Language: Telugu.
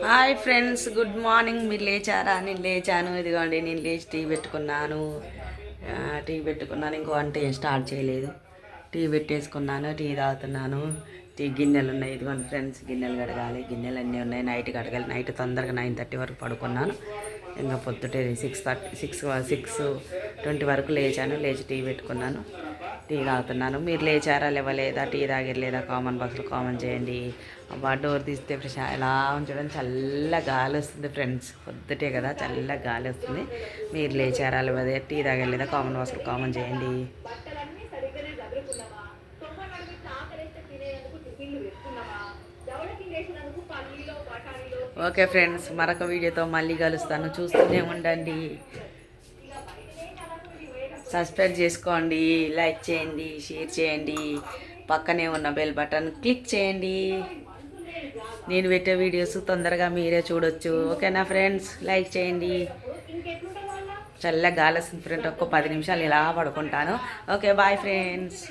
Hi friends, good morning. మీరు లేచారా? నేను లేచాను. ఇదిగోండి, నేను లేచి టీ పెట్టుకున్నాను. ఇంకో వంట ఏం స్టార్ట్ చేయలేదు. టీ పెట్టేసుకున్నాను, టీ తాగుతున్నాను. టీ గిన్నెలు ఉన్నాయి, ఇదిగోండి ఫ్రెండ్స్. గిన్నెలు కడగాలి, గిన్నెలు అన్నీ ఉన్నాయి. నైట్ కడగాలి. నైట్ తొందరగా 9:30 వరకు పడుకున్నాను. ఇంకా పొద్దుటే 6:20 వరకు లేచాను. లేచి టీ పెట్టుకున్నాను, టీ తాగుతున్నాను. మీరు లేచారా లేవలేదా? టీ తాగిరలేదా? కామన్ బాక్స్లో కామన్ చేయండి. అబ్బా, డోర్ తీస్తే ఎలా ఉంచడం, చల్ల గాలి వస్తుంది ఫ్రెండ్స్. పొద్దుటే కదా, చల్ల గాలి వస్తుంది. మీరు లేచారా లేవదే? టీ తాగలేదా? కామన్ బాక్స్లో కామన్ చేయండి. ఓకే ఫ్రెండ్స్, మరొక వీడియోతో మళ్ళీ కలుస్తాను. చూస్తూనే ఉండండి. సబ్స్క్రైబ్ చేసుకోండి, లైక్ చేయండి, షేర్ చేయండి. పక్కనే ఉన్న బెల్ బటన్ క్లిక్ చేయండి. నేను పెట్టే వీడియోస్ తొందరగా మీరే చూడొచ్చు. ఓకేనా ఫ్రెండ్స్? లైక్ చేయండి. చల్లగా గాలి వస్తుంది ఫ్రెండ్. ఒక్క 10 నిమిషాలు ఇలా పడుకుంటాను. Okay, bye friends.